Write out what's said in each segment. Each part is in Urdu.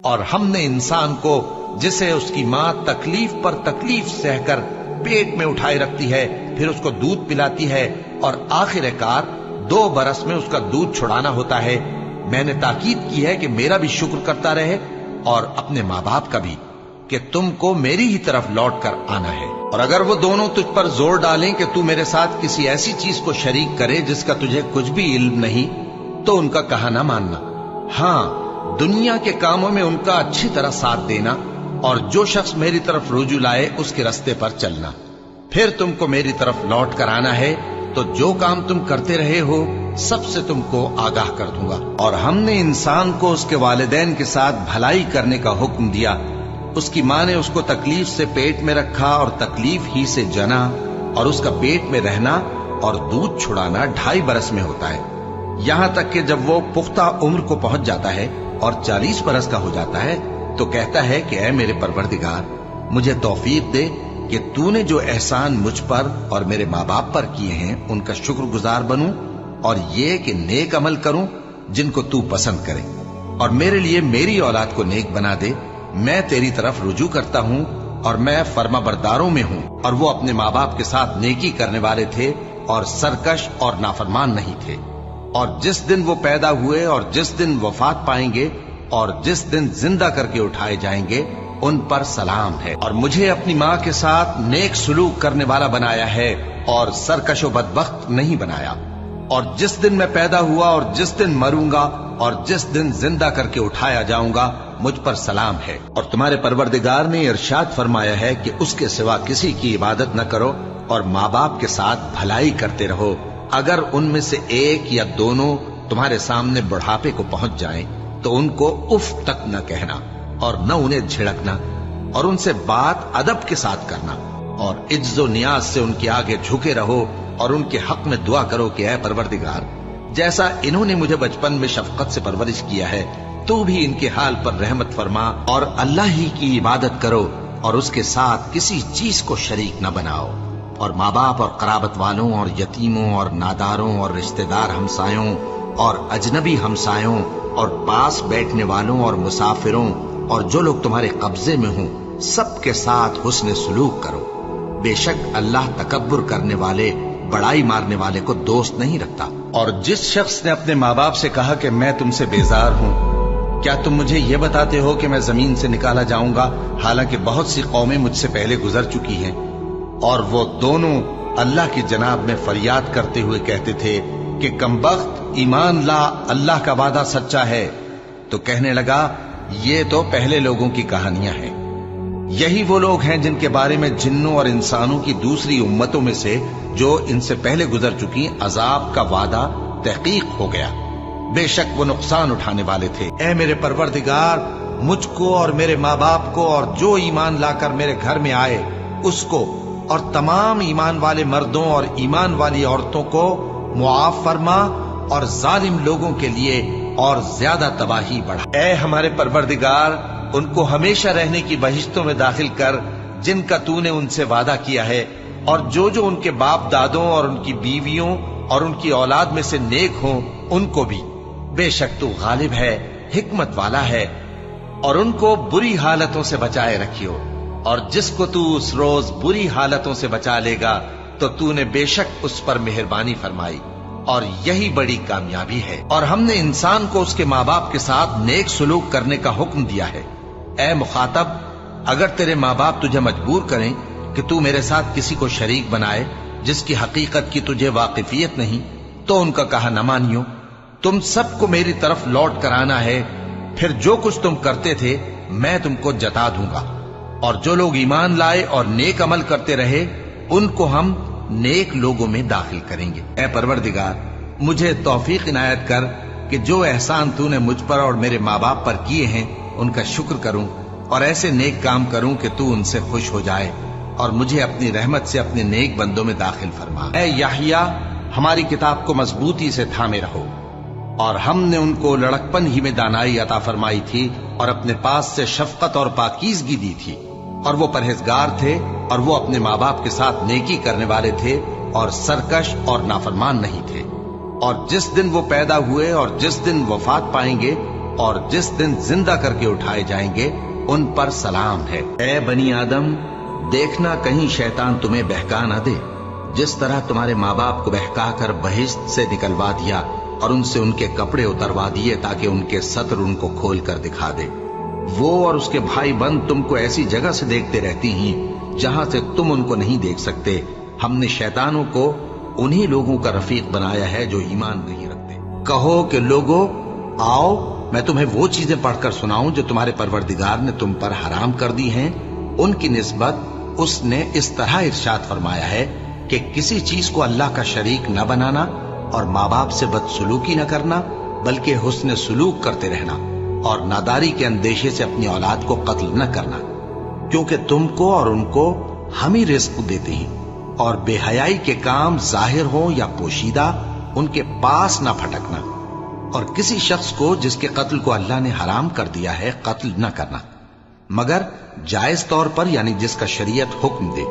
اور ہم نے انسان کو جسے اس کی ماں تکلیف پر تکلیف سہ کر پیٹ میں اٹھائے رکھتی ہے، پھر اس کو دودھ پلاتی ہے اور آخر کار 2 برس میں اس کا دودھ چھڑانا ہوتا ہے، میں نے تاکید کی ہے کہ میرا بھی شکر کرتا رہے اور اپنے ماں باپ کا بھی، کہ تم کو میری ہی طرف لوٹ کر آنا ہے۔ اور اگر وہ دونوں تجھ پر زور ڈالیں کہ تو میرے ساتھ کسی ایسی چیز کو شریک کرے جس کا تجھے کچھ بھی علم نہیں، تو ان کا کہا نہ ماننا، ہاں دنیا کے کاموں میں ان کا اچھی طرح ساتھ دینا، اور جو شخص میری طرف رجوع لائے اس کے رستے پر چلنا، پھر تم کو میری طرف لوٹ کر آنا ہے تو جو کام تم کرتے رہے ہو سب سے تم کو آگاہ کر دوں گا۔ اور ہم نے انسان کو اس کے والدین کے ساتھ بھلائی کرنے کا حکم دیا، اس کی ماں نے اس کو تکلیف سے پیٹ میں رکھا اور تکلیف ہی سے جنا، اور اس کا پیٹ میں رہنا اور دودھ چھڑانا 2.5 برس میں ہوتا ہے، یہاں تک کہ جب وہ پختہ عمر کو پہنچ جاتا ہے اور 40 برس کا ہو جاتا ہے تو کہتا ہے کہ اے میرے پروردگار، مجھے توفیق دے کہ تو نے جو احسان مجھ پر اور میرے ماں باپ پر کیے ہیں ان کا شکر گزار بنوں، اور یہ کہ نیک عمل کروں جن کو تو پسند کرے، اور میرے لیے میری اولاد کو نیک بنا دے، میں تیری طرف رجوع کرتا ہوں اور میں فرما برداروں میں ہوں۔ اور وہ اپنے ماں باپ کے ساتھ نیکی کرنے والے تھے اور سرکش اور نافرمان نہیں تھے۔ اور جس دن وہ پیدا ہوئے اور جس دن وفات پائیں گے اور جس دن زندہ کر کے اٹھائے جائیں گے ان پر سلام ہے، اور مجھے اپنی ماں کے ساتھ نیک سلوک کرنے والا بنایا ہے اور سرکش و بدبخت نہیں بنایا۔ اور جس دن میں پیدا ہوا اور جس دن مروں گا اور جس دن زندہ کر کے اٹھایا جاؤں گا مجھ پر سلام ہے۔ اور تمہارے پروردگار نے ارشاد فرمایا ہے کہ اس کے سوا کسی کی عبادت نہ کرو اور ماں باپ کے ساتھ بھلائی کرتے رہو، اگر ان میں سے ایک یا دونوں تمہارے سامنے بڑھاپے کو پہنچ جائیں تو ان کو اف تک نہ کہنا اور نہ انہیں جھڑکنا، اور ان سے بات ادب کے ساتھ کرنا، اور عجز و نیاز سے ان کے آگے جھکے رہو اور ان کے حق میں دعا کرو کہ اے پروردگار، جیسا انہوں نے مجھے بچپن میں شفقت سے پرورش کیا ہے تو بھی ان کے حال پر رحمت فرما، اور اللہ ہی کی عبادت کرو اور اس کے ساتھ کسی چیز کو شریک نہ بناؤ۔ اور ماں باپ اور قرابت والوں اور یتیموں اور ناداروں اور رشتہ دار ہمسایوں اور اجنبی ہمسایوں اور پاس بیٹھنے والوں اور مسافروں اور جو لوگ تمہارے قبضے میں ہوں سب کے ساتھ حسن سلوک کرو، بے شک اللہ تکبر کرنے والے بڑائی مارنے والے کو دوست نہیں رکھتا۔ اور جس شخص نے اپنے ماں باپ سے کہا کہ میں تم سے بیزار ہوں، کیا تم مجھے یہ بتاتے ہو کہ میں زمین سے نکالا جاؤں گا، حالانکہ بہت سی قومیں مجھ سے پہلے گزر چکی ہیں؟ اور وہ دونوں اللہ کی جناب میں فریاد کرتے ہوئے کہتے تھے کہ کمبخت ایمان لا، اللہ کا وعدہ سچا ہے۔ تو کہنے لگا یہ تو پہلے لوگوں کی کہانیاں ہیں، یہی وہ لوگ ہیں جن کے بارے میں جنوں اور انسانوں کی دوسری امتوں میں سے جو ان سے پہلے گزر چکی عذاب کا وعدہ تحقیق ہو گیا، بے شک وہ نقصان اٹھانے والے تھے۔ اے میرے پروردگار، مجھ کو اور میرے ماں باپ کو اور جو ایمان لا کر میرے گھر میں آئے اس کو اور تمام ایمان والے مردوں اور ایمان والی عورتوں کو معاف فرما، اور ظالم لوگوں کے لیے اور زیادہ تباہی بڑھا۔ اے ہمارے پروردگار، ان کو ہمیشہ رہنے کی بہشتوں میں داخل کر جن کا تو نے ان سے وعدہ کیا ہے، اور جو جو ان کے باپ دادوں اور ان کی بیویوں اور ان کی اولاد میں سے نیک ہوں ان کو بھی، بے شک تو غالب ہے، حکمت والا ہے۔ اور ان کو بری حالتوں سے بچائے رکھیو، اور جس کو تو اس روز بری حالتوں سے بچا لے گا تو تو نے بے شک اس پر مہربانی فرمائی، اور یہی بڑی کامیابی ہے۔ اور ہم نے انسان کو اس کے ماں باپ کے ساتھ نیک سلوک کرنے کا حکم دیا ہے۔ اے مخاطب، اگر تیرے ماں باپ تجھے مجبور کریں کہ تو میرے ساتھ کسی کو شریک بنائے جس کی حقیقت کی تجھے واقفیت نہیں تو ان کا کہا نہ مانیو۔ تم سب کو میری طرف لوٹ کر آنا ہے، پھر جو کچھ تم کرتے تھے میں تم کو جتا دوں گا۔ اور جو لوگ ایمان لائے اور نیک عمل کرتے رہے ان کو ہم نیک لوگوں میں داخل کریں گے۔ اے پروردگار، مجھے توفیق عنایت کر کہ جو احسان تو نے مجھ پر اور میرے ماں باپ پر کیے ہیں ان کا شکر کروں اور ایسے نیک کام کروں کہ تو ان سے خوش ہو جائے، اور مجھے اپنی رحمت سے اپنے نیک بندوں میں داخل فرما۔ اے یحییٰ، ہماری کتاب کو مضبوطی سے تھامے رہو، اور ہم نے ان کو لڑکپن ہی میں دانائی عطا فرمائی تھی اور اپنے پاس سے شفقت اور پاکیزگی دی تھی، اور وہ پرہیزگار تھے اور وہ اپنے ماں باپ کے ساتھ نیکی کرنے والے تھے اور سرکش اور نافرمان نہیں تھے۔ اور جس دن وہ پیدا ہوئے اور جس دن وفات پائیں گے اور جس دن زندہ کر کے اٹھائے جائیں گے ان پر سلام ہے۔ اے بنی آدم، دیکھنا کہیں شیطان تمہیں بہکا نہ دے، جس طرح تمہارے ماں باپ کو بہکا کر بہشت سے نکلوا دیا اور ان سے ان کے کپڑے اتروا دیے تاکہ ان کے ستر ان کو کھول کر دکھا دے۔ وہ اور اس کے بھائی بند تم کو ایسی جگہ سے دیکھتے رہتی ہیں جہاں سے تم ان کو نہیں دیکھ سکتے۔ ہم نے شیطانوں کو انہی لوگوں کا رفیق بنایا ہے جو ایمان نہیں رکھتے۔ کہو کہ لوگو آؤ، میں تمہیں وہ چیزیں پڑھ کر سناؤں جو تمہارے پروردگار نے تم پر حرام کر دی ہیں۔ ان کی نسبت اس نے اس طرح ارشاد فرمایا ہے کہ کسی چیز کو اللہ کا شریک نہ بنانا اور ماں باپ سے بدسلوکی نہ کرنا، بلکہ حسن سلوک کرتے رہنا اور ناداری کے اندیشے سے اپنی اولاد کو قتل نہ کرنا، کیونکہ تم کو اور ان کو ہم ہی رزق دیتے ہیں، اور بے حیائی کے کام ظاہر ہوں یا پوشیدہ ان کے پاس نہ پھٹکنا، اور کسی شخص کو جس کے قتل کو اللہ نے حرام کر دیا ہے قتل نہ کرنا، مگر جائز طور پر، یعنی جس کا شریعت حکم دے۔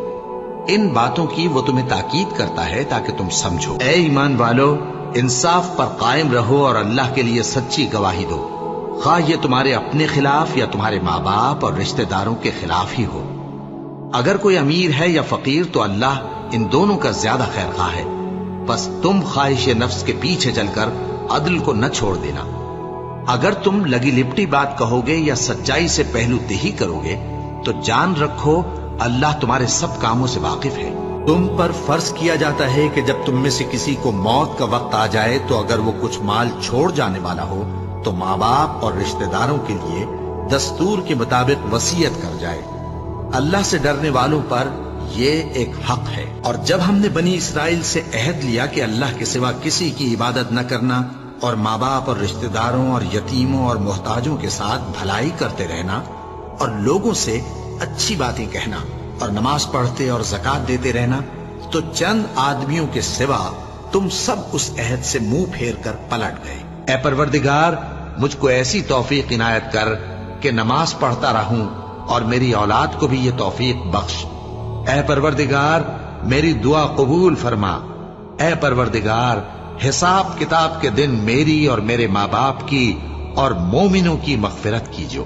ان باتوں کی وہ تمہیں تاکید کرتا ہے تاکہ تم سمجھو۔ اے ایمان والو، انصاف پر قائم رہو اور اللہ کے لیے سچی گواہی دو، خواہ یہ تمہارے اپنے خلاف یا تمہارے ماں باپ اور رشتہ داروں کے خلاف ہی ہو۔ اگر کوئی امیر ہے یا فقیر تو اللہ ان دونوں کا زیادہ خیر خواہ ہے، بس تم خواہش نفس کے پیچھے چل کر عدل کو نہ چھوڑ دینا۔ اگر تم لگی لپٹی بات کہو گے یا سچائی سے پہلو دہی کرو گے تو جان رکھو اللہ تمہارے سب کاموں سے واقف ہے۔ تم پر فرض کیا جاتا ہے کہ جب تم میں سے کسی کو موت کا وقت آ جائے تو اگر وہ کچھ مال چھوڑ جانے والا ہو تو ماں باپ اور رشتہ داروں کے لیے دستور کے مطابق وصیت کر جائے۔ اللہ سے ڈرنے والوں پر یہ ایک حق ہے۔ اور جب ہم نے بنی اسرائیل سے عہد لیا کہ اللہ کے سوا کسی کی عبادت نہ کرنا اور ماں باپ اور رشتہ داروں اور یتیموں اور محتاجوں کے ساتھ بھلائی کرتے رہنا اور لوگوں سے اچھی باتیں کہنا اور نماز پڑھتے اور زکوٰۃ دیتے رہنا، تو چند آدمیوں کے سوا تم سب اس عہد سے منہ پھیر کر پلٹ گئے۔ اے پروردگار، مجھ کو ایسی توفیق عنایت کر کہ نماز پڑھتا رہوں اور میری اولاد کو بھی یہ توفیق بخش۔ اے پروردگار، میری دعا قبول فرما۔ اے پروردگار، حساب کتاب کے دن میری اور میرے ماں باپ کی اور مومنوں کی مغفرت کیجو۔